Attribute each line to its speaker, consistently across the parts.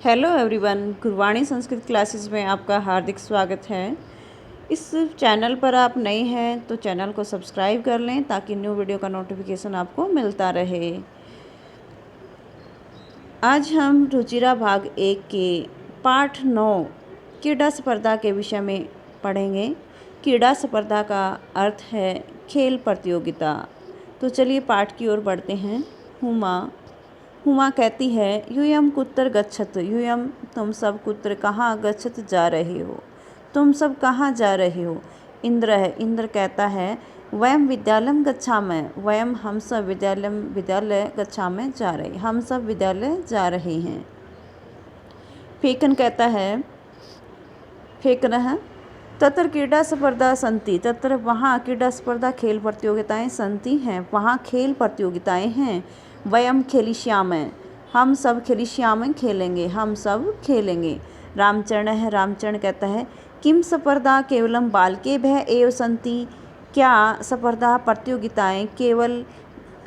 Speaker 1: Hello everyone, Gurbani Sanskrit classes में आपका हार्दिक स्वागत है। इस चैनल पर आप नए हैं तो चैनल को सब्सक्राइब कर लें ताकि न्यू वीडियो का नोटिफिकेशन आपको मिलता रहे। आज हम रुचिरा भाग 1 के पाठ 9 क्रीड़ा स्पर्धा के विषय में पढ़ेंगे। क्रीड़ा स्पर्धा का अर्थ है खेल प्रतियोगिता। तो चलिए पाठ की ओर बढ़ते हैं। हुमा कहती है, यूयम कुत्र गच्छत, यूयम तुम सब कुत्र कहाँ गच्छत जा रहे हो, तुम सब कहाँ जा रहे हो। इंद्र कहता है, वयम विद्यालयम गच्छामः, वयम हम सब विद्यालय गच्छामः जा रहे, हम सब विद्यालय जा रहे हैं। फेकन कहता है, फेकनः तत्र क्रीड़ा स्पर्धा सन्ति, तत्र वहाँ क्रीड़ा स्पर्धा खेल प्रतियोगिताएं सन्ति हैं, वहाँ खेल प्रतियोगिताएं हैं। वयम खेलिष्यामः, हम सब खेलिष्यामः खेलेंगे, हम सब खेलेंगे। रामचरण कहता है, किम स्पर्धा केवलम बालकेभ्यः एव सन्ति, क्या स्पर्धा प्रतियोगिताएं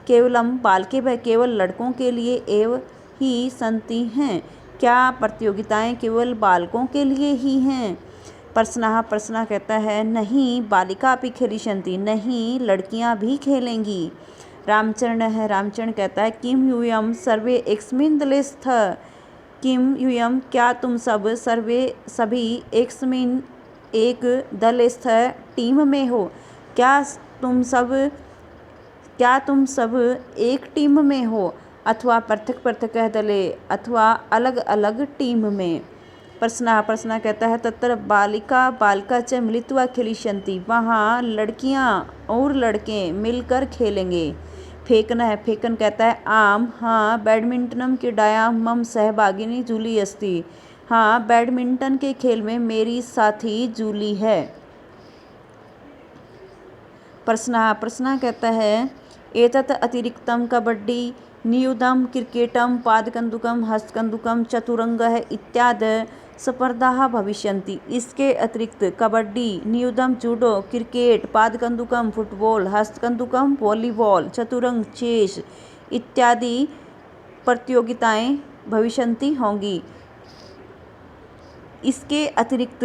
Speaker 1: केवलम बालकेभ्यः केवल लड़कों के लिए एव ही सन्ति हैं, क्या प्रतियोगिताएं केवल बालकों के लिए ही हैं। प्रश्न कहता है, नहीं बालिका अपि खेलिष्यन्ति, नहीं लड़कियां भी खेलेंगी। रामचरण कहता है, किम यूयम सर्वे एकस्मिन् दले स्तः, किम यूयम क्या तुम सब सभी एकस्मिन् एक दल स्तः टीम में हो, क्या तुम सब एक टीम में हो, अथवा पृथक दले, अथवा अलग अलग टीम में। प्रश्न कहता है, तत्र बालिका च मिलित्वा खेलिष्यन्ति, वहाँ लड़कियाँ और लड़के मिलकर खेलेंगे। फेकन कहता है, आम हाँ बैडमिंटनम क्रीडायां मम सहभागिनी जूली अस्ति, हाँ बैडमिंटन के खेल में मेरी साथी जूली है। प्रश्न कहता है, एतत् अतिरिक्तम कबड्डी नियुद्धम क्रिकेटम पादकन्दुकम हस्तकन्दुकम चतुरंगः इत्यादि स्पर्धाः भविष्यन्ति। इसके अतिरिक्त कबड्डी, नियुद्धम जूडो, क्रिकेट, पादकन्दुकम फुटबॉल, हस्तकन्दुकम वॉलीबॉल, चतुरंग चेस इत्यादि प्रतियोगिताएं भविष्यन्ति होंगी। इसके अतिरिक्त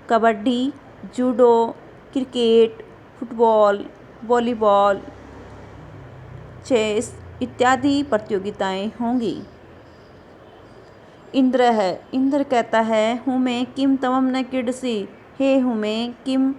Speaker 1: kabaddi, judo, cricket, football, volleyball, chess इत्यादि प्रतियोगिताएं होंगी। इंद्र कहता है, हुमे किम तवम न क्रीडसि, हे हुमे किम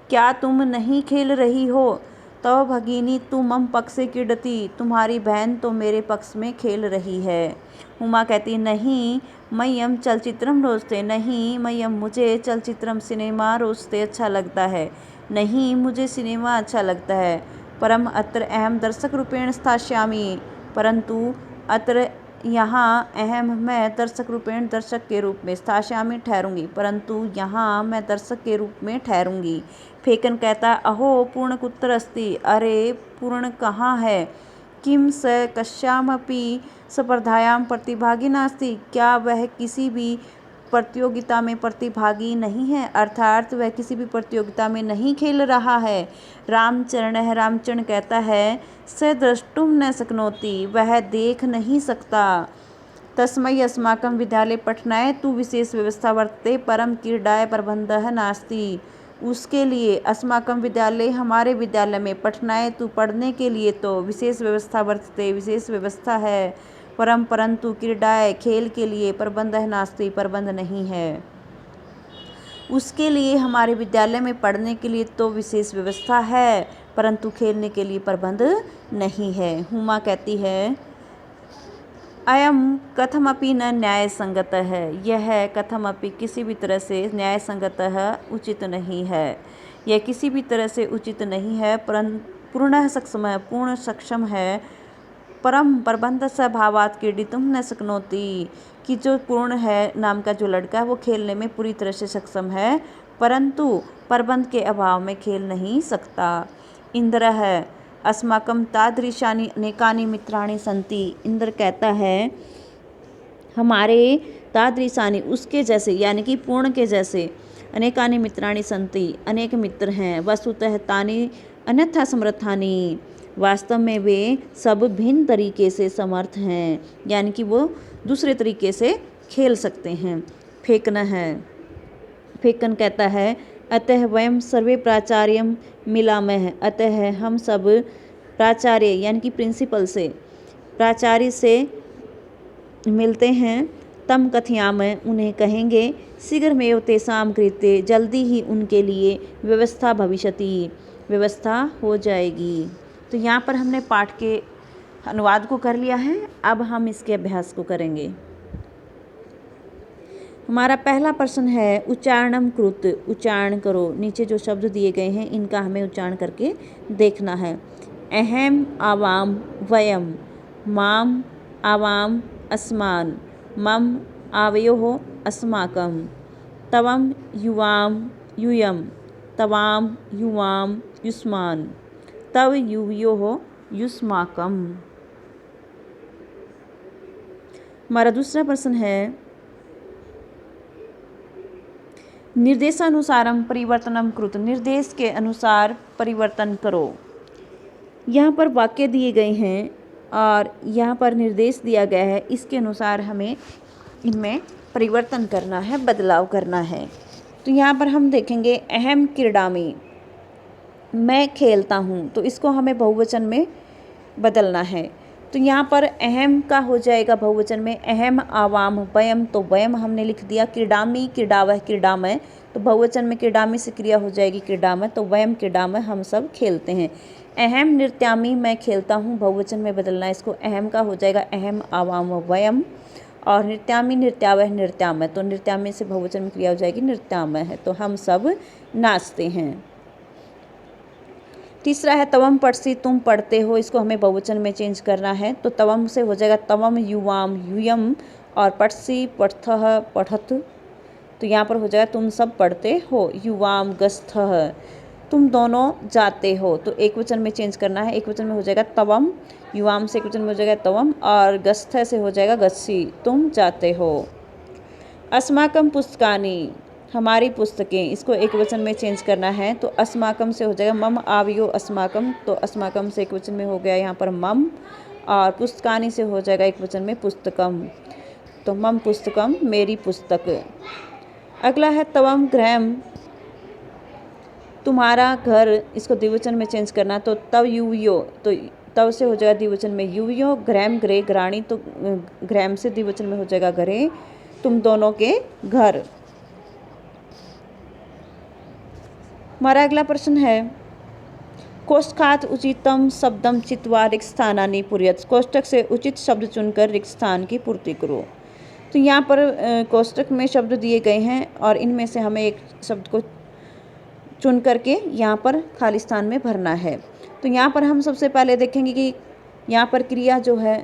Speaker 1: क्या तुम नहीं खेल रही हो। तव भगिनी तु मम पक्षे क्रीडति, तुम्हारी बहन तो मेरे पक्ष में खेल रही है। हुमा कहती, नहीं मह्यम चलचित्रम रोचते, नहीं मह्यम मुझे चलचित्रम सिनेमा रोचते अच्छा लगता है, नहीं मुझे सिनेमा अच्छा लगता है। परम अत्र अहम दर्शक रूपेण स्थास्यामि, परंतु अत्र यहाँ अहम मैं दर्शक के रूप में स्थास्यामि ठहरूंगी, परंतु यहाँ मैं दर्शक के रूप में ठहरूंगी। फेकन कहता, अहो पूर्ण कुत्र अस्ति, अरे पूर्ण कहाँ है। किम स कस्यामपि स्पर्धायां प्रतिभागी नास्ति, क्या वह किसी भी प्रतियोगिता में प्रतिभागी नहीं है, अर्थात वह किसी भी प्रतियोगिता में नहीं खेल रहा है। रामचरण कहता है, स द्रष्टुम न शक्नोति, वह देख नहीं सकता। तस्मै अस्माकं विद्यालये पठनाय तु विशेष व्यवस्था वर्तते, परम क्रीडाय प्रबंधः नास्ति। उसके लिए अस्माकं विद्यालय, हमारे विद्यालय में पठनाय तु पढ़ने के लिए तो विशेष व्यवस्था वर्तते, विशेष व्यवस्था है, परंतु क्रीडाय खेल के लिए प्रबंधः नास्ति, प्रबंध नहीं है। उसके लिए हमारे विद्यालय में पढ़ने के लिए तो विशेष व्यवस्था है, परंतु खेलने के लिए प्रबंध नहीं है। हुमा कहती है, अयम कथमपि न न्याय संगत है, यह कथमपि किसी भी तरह से न्याय संगत है, उचित नहीं है, यह किसी भी तरह से उचित नहीं है। पूर्ण सक्षम है, परम प्रबंध स्वभावात् क्रीडितुं न शक्नोति, कि जो पूर्ण है नाम का जो लड़का है वो खेलने में पूरी तरह से सक्षम है, परंतु प्रबंध के अभाव में खेल नहीं सकता। इंद्र है, अस्माकं तादृशानि अनेकानि मित्राणि सन्ति, इंद्र कहता है, हमारे तादृशानि उसके जैसे यानी कि पूर्ण के जैसे, अनेकानि मित्राणि सन्ति अनेक मित्र हैं, वस्तुतः तानि अन्यथा समर्थानि, वास्तव में वे सब भिन्न तरीके से समर्थ हैं, यानी कि वो दूसरे तरीके से खेल सकते हैं। फेंकना है। फेंकन कहता है अतः वयम सर्वे प्राचार्यम मिलामः, अतः हम सब प्राचार्य यानी कि प्रिंसिपल से, प्राचार्य से मिलते हैं। तम कथयामः, उन्हें कहेंगे। शीघ्रमेव तेषां कृते, जल्दी ही उनके लिए। व्यवस्था भविष्यति, व्यवस्था हो जाएगी। तो यहाँ पर हमने पाठ के अनुवाद को कर लिया है। अब हम इसके अभ्यास को करेंगे। हमारा पहला प्रश्न है उच्चारणम कृत, उच्चारण करो। नीचे जो शब्द दिए गए हैं इनका हमें उच्चारण करके देखना है। अहम आवाम वयम, माम आवाम अस्मान्, मम आवयोः अस्माकं, तवम युवाम यूयम, तवाम युवाम युष्मान्, तव युवयोः युष्माकं। हमारा दूसरा प्रश्न है निर्देशानुसारम परिवर्तनम कृत, निर्देश के अनुसार परिवर्तन करो। यहाँ पर वाक्य दिए गए हैं और यहाँ पर निर्देश दिया गया है, इसके अनुसार हमें इनमें परिवर्तन करना है, बदलाव करना है। तो यहाँ पर हम देखेंगे अहम क्रीडामी, मैं खेलता हूँ, तो इसको हमें बहुवचन में बदलना है। तो यहाँ पर अहम का हो जाएगा बहुवचन में अहम आवाम वयम, तो वयम हमने लिख दिया। क्रीडामी क्रीडावह क्रीडामय, तो बहुवचन में क्रीडामी से क्रिया हो जाएगी क्रीडामय, तो वयम क्रीडामय, हम सब खेलते हैं। अहम नृत्यामी, मैं खेलता हूँ, बहुवचन में बदलना है इसको। अहम का हो जाएगा अहम आवाम वयम, और नृत्यामी नृत्यावह नृत्यामय, तो नृत्यामी से बहुवचन में क्रिया हो जाएगी नृत्यामय है, तो हम सब नाचते हैं। तीसरा है तवम पठसी, तुम पढ़ते हो, इसको हमें बहुवचन में चेंज करना है। तो तवम से हो जाएगा तवम युवाम यूयम, और पठसी पठथः पठत, तो यहाँ पर हो जाएगा तुम सब पढ़ते हो। युवाम गस्थः, तुम दोनों जाते हो, तो एक वचन में चेंज करना है। एक वचन में हो जाएगा तवम, युवाम से एक वचन में हो जाएगा तवम, और गस्थ से हो जाएगा गस्सी, तुम जाते हो। अस्माकम पुस्तकानि, हमारी पुस्तकें, इसको एक वचन में चेंज करना है। तो अस्माकम से हो जाएगा मम आवयो अस्माकम, तो अस्माकम से एक वचन में हो गया यहाँ पर मम, और पुस्तकानि से हो जाएगा एक वचन में पुस्तकम, तो मम पुस्तकम, मेरी पुस्तक। अगला है तवम गृहम, तुम्हारा घर, इसको द्विवचन में चेंज करना, तो तव युवयो, तो तव से हो जाएगा द्विवचन में युवयो। ग्रैम ग्रे ग्राणी, तो ग्रैम से द्विवचन में हो जाएगा घरे, तुम दोनों के घर। हमारा अगला प्रश्न है कोष्ठकात् उचितम शब्दम चित्वा रिक्त स्थानानि पूरयत, कोष्ठक से उचित शब्द चुनकर रिक्त स्थान की पूर्ति करो। तो यहाँ पर कोष्ठक में शब्द दिए गए हैं और इनमें से हमें एक शब्द को चुन करके यहाँ पर खाली स्थान में भरना है। तो यहाँ पर हम सबसे पहले देखेंगे कि यहाँ पर क्रिया जो है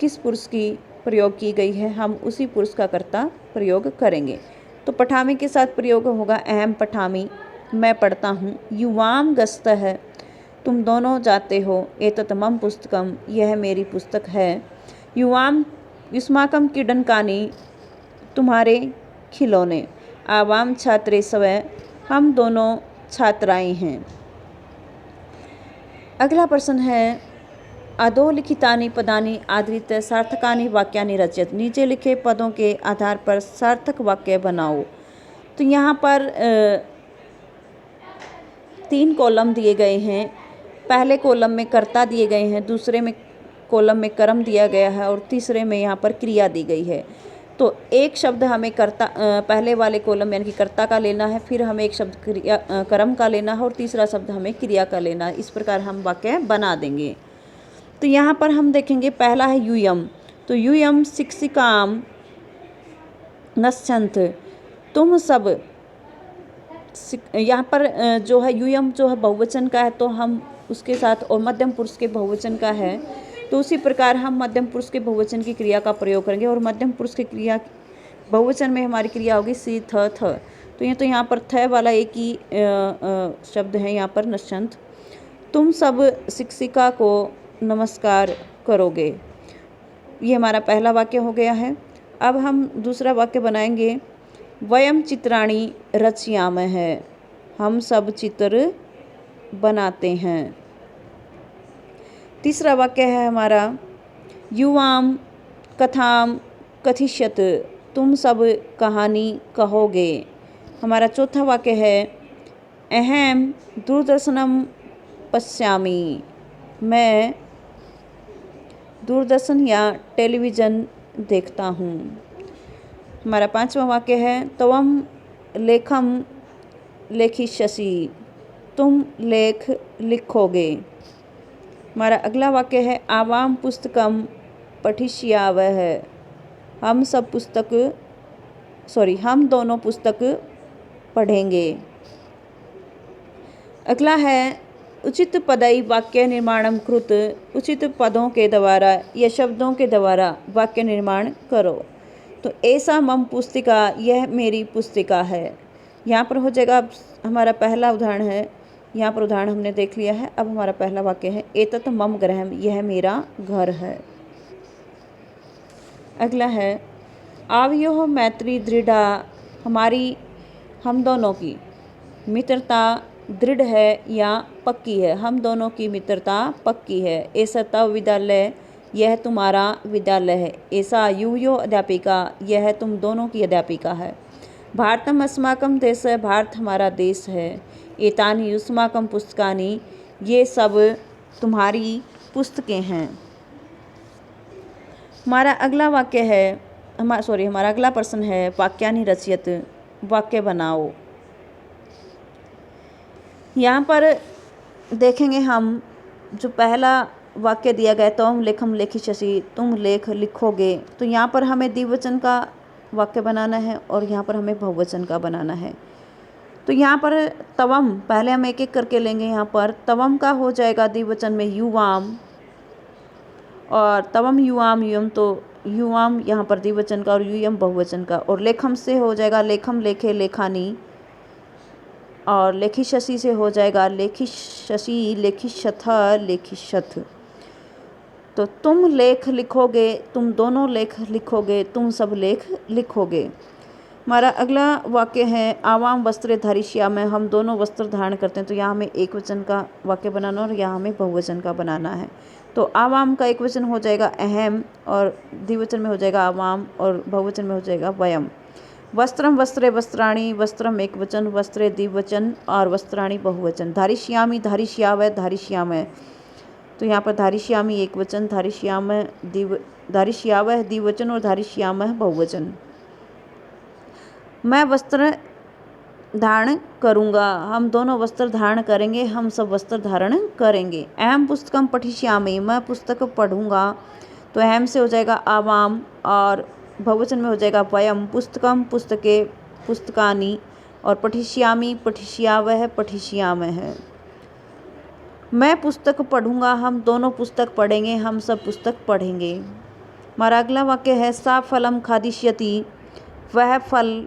Speaker 1: किस पुरुष की प्रयोग की गई है, हम उसी पुरुष का कर्ता प्रयोग करेंगे। तो पठामी के साथ प्रयोग होगा अहम पठामी, मैं पढ़ता हूँ। युवाम गस्त है, तुम दोनों जाते हो। एतत् मम पुस्तकम, यह मेरी पुस्तक है। युवाम युष्माकम क्रीडनकानि, तुम्हारे खिलौने। आवाम छात्रे स्वय, हम दोनों छात्राएं हैं। अगला प्रश्न है अधोलिखितानि पदानि आधृत सार्थकानि वाक्यानि रचयत, नीचे लिखे पदों के आधार पर सार्थक वाक्य बनाओ। तो यहाँ पर 3 कॉलम दिए गए हैं। पहले कॉलम में कर्ता दिए गए हैं, दूसरे में कॉलम में कर्म दिया गया है, और तीसरे में यहाँ पर क्रिया दी गई है। तो एक शब्द हमें कर्ता, पहले वाले कॉलम यानी कि कर्ता का लेना है, फिर हमें एक शब्द क्रिया कर्म का लेना है, और तीसरा शब्द हमें क्रिया का लेना है। इस प्रकार हम वाक्य बना देंगे। तो यहाँ पर हम देखेंगे पहला है यूयम, तो यूयम शिक्षिकाम नश्यन्त, तुम सब। यहाँ पर जो है यूयम जो है बहुवचन का है, तो हम उसके साथ, और मध्यम पुरुष के बहुवचन का है, तो उसी प्रकार हम मध्यम पुरुष के बहुवचन की क्रिया का प्रयोग करेंगे। और मध्यम पुरुष की क्रिया बहुवचन में हमारी क्रिया होगी सी थ थ, तो यहाँ पर थ वाला एक ही शब्द है यहाँ पर नश्यन्त। तुम सब शिक्षिका को नमस्कार करोगे, ये हमारा पहला वाक्य हो गया है। अब हम दूसरा वाक्य बनाएंगे वयम चित्राणि रचयामः, हम सब चित्र बनाते हैं। तीसरा वाक्य है हमारा युवाम कथाम कथिष्यत, तुम सब कहानी कहोगे। हमारा चौथा वाक्य है अहम दूरदर्शनम पश्यामि, मैं दूरदर्शन या टेलीविज़न देखता हूँ। हमारा पांचवा वाक्य है त्वम लेखम लेखिष्यसि, तुम लेख लिखोगे। हमारा अगला वाक्य है आवाम पुस्तकम पठिष्यावः, हम दोनों पुस्तक पढ़ेंगे। अगला है उचित पदई वाक्य निर्माणम कृत, उचित पदों के द्वारा या शब्दों के द्वारा वाक्य निर्माण करो। तो ऐसा मम पुस्तिका, यह मेरी पुस्तिका है। यहाँ पर हो जाएगा हमारा पहला उदाहरण है, यहाँ पर उदाहरण हमने देख लिया है। अब हमारा पहला वाक्य है एतत् मम गृहम, यह मेरा घर है। अगला है आवयोः मैत्री दृढ़ा, हमारी हम दोनों की मित्रता दृढ़ है या पक्की है। हम दोनों की मित्रता पक्की है। ऐसा तव विद्यालय, यह तुम्हारा विद्यालय है। ऐसा यूयो अध्यापिका, यह तुम दोनों की अध्यापिका है। भारतम अस्माकं देश, भारत हमारा देश है। एतानि युष्माकं पुस्तकानि, ये सब तुम्हारी पुस्तकें हैं। हमारा अगला वाक्य है हमारा अगला प्रश्न है वाक्यानि रचयत, वाक्य बनाओ। यहाँ पर देखेंगे हम जो पहला वाक्य दिया गया त्वम लेखम लेखिष्यसि, तुम लेख लिखोगे। तो यहाँ पर हमें द्विवचन का वाक्य बनाना है और यहाँ पर हमें बहुवचन का बनाना है। तो यहाँ पर तवम, पहले हम एक एक करके लेंगे। यहाँ पर तवम का हो जाएगा द्विवचन में युवाम, और तवम युवाम युयम, तो युवाम यहाँ पर द्विवचन का और युयम बहुवचन का। और लेखम से हो जाएगा लेखम लेखे लेखानी, और लेखिष्यसि से हो जाएगा लेखिष्यसि लेखिष्यथ लेखिष्यथ। तो तुम लेख लिखोगे, तुम दोनों लेख लिखोगे, तुम सब लेख लिखोगे। हमारा अगला वाक्य है आवाम वस्त्र धारिष्यामः, हम दोनों वस्त्र धारण करते हैं। तो यहाँ हमें एक वचन का वाक्य बनाना और यहाँ हमें बहुवचन का बनाना है। तो आवाम का एक वचन हो जाएगा अहम, और द्विवचन में हो जाएगा आवाम, और बहुवचन में हो जाएगा वयम। वस्त्रम वस्त्रे वस्त्राणि, वस्त्रम एक वचन, वस्त्रे द्विवचन, और वस्त्राणि बहुवचन। धारिष्यामि धारिष्यावः धारिष्यामः, तो यहाँ पर धारिष्यामि एक वचन, धारिष्यावः द्विवचन और धारिष्यामः बहुवचन। मैं वस्त्र धारण करूँगा, हम दोनों वस्त्र धारण करेंगे, हम सब वस्त्र धारण करेंगे। अहम पुस्तकम पठिष्यामि, मैं पुस्तक पढ़ूँगा। तो अहम से हो जाएगा आवाम, और बहुवचन में हो जाएगा वयम। पुस्तकम पुस्तके पुस्तकानि, और पठिष्यामि पठिष्यावः पठिष्यामः। मैं पुस्तक पढ़ूँगा, हम दोनों पुस्तक पढ़ेंगे, हम सब पुस्तक पढ़ेंगे। हमारा अगला वाक्य है सा फलम खादिष्यति, वह फल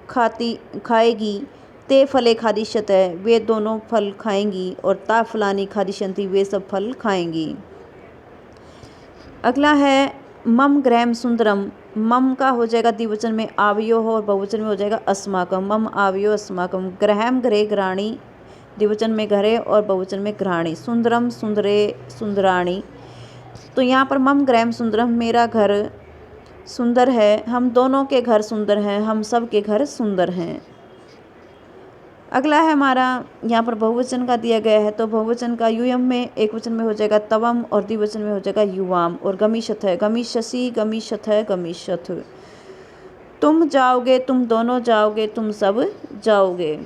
Speaker 1: खाएगी। ते फले खादिष्यतः, वे दोनों फल खाएंगी। और ता फलानि खादिष्यन्ति, वे सब फल खाएंगी। अगला है मम गृहम सुंदरम, मम का हो जाएगा द्विवचन में आवयोः, और बहुवचन में हो जाएगा अस्माकम। मम आवयो अस्माकम। गृहम गृह गृहाणि, द्विवचन में घरे और बहुवचन में गृहाणि। सुंदरम सुंदरे सुंदराणि। तो यहाँ पर मम गृहम सुंदरम, मेरा घर सुंदर है, हम दोनों के घर सुंदर हैं, हम सब के घर सुंदर हैं। अगला है हमारा यहाँ पर बहुवचन का दिया गया है। तो बहुवचन का युयम में एक वचन में हो जाएगा तवम, और द्विवचन में हो जाएगा युवाम। और गमिष्यथ है, गमिष्यसि गमिष्यथ गमिष्यथ। तुम जाओगे, तुम दोनों जाओगे, तुम सब जाओगे।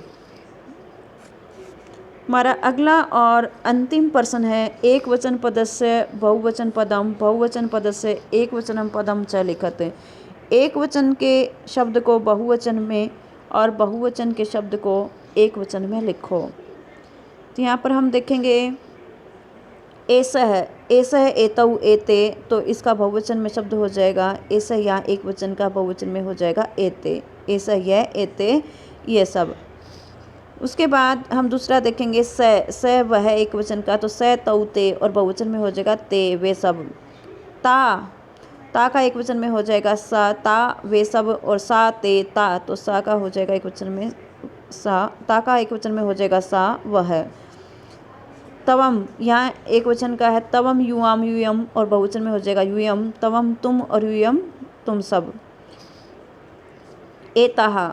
Speaker 1: हमारा अगला और अंतिम प्रश्न है एक वचन पदस्य बहुवचन पदम, बहुवचन पदस्य एक वचनम पदम च लिखत। एक वचन के शब्द को बहुवचन में और बहुवचन के शब्द को एक वचन में लिखो। तो यहाँ पर हम देखेंगे ऐसा है एतौ एते, तो इसका बहुवचन में शब्द हो जाएगा ऐसा, या एक वचन का बहुवचन में हो जाएगा एते। ऐसा यह एते ये सब। उसके बाद हम दूसरा देखेंगे स वह एक वचन का, तो स तौ ते, और बहुवचन में हो जाएगा ते वे सब। ता का एक वचन में हो जाएगा सा ता वे सब, और सा ते ता, तो सा का हो जाएगा एक वचन में सा, ता का एक वचन में हो जाएगा सा वह। तवम यहाँ एक वचन का है, तवम युवाम युयम, और बहुवचन में हो जाएगा युयम। तवम तुम, और युयम तुम सब। एताः,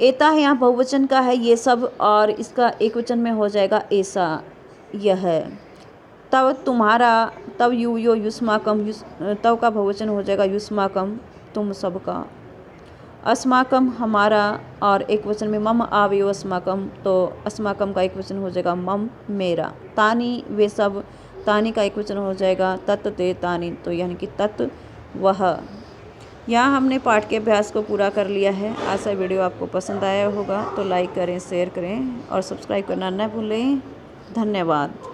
Speaker 1: एता है यहाँ बहुवचन का है ये सब, और इसका एक वचन में हो जाएगा ऐसा, यह। तब तुम्हारा, तब यू यो युष्माकम, तब का बहुवचन हो जाएगा युष्माकम, तुम सबका। अस्माकम हमारा, और एक वचन में मम आवयो अस्माकम, तो अस्माकम का एक वचन हो जाएगा मम मेरा। तानी वे सब, तानी का एक वचन हो जाएगा तत् ते तानी, तो यानी कि तत् वह। यहाँ हमने पाठ के अभ्यास को पूरा कर लिया है। आशा वीडियो आपको पसंद आया होगा, तो लाइक करें, शेयर करें और सब्सक्राइब करना न भूलें। धन्यवाद।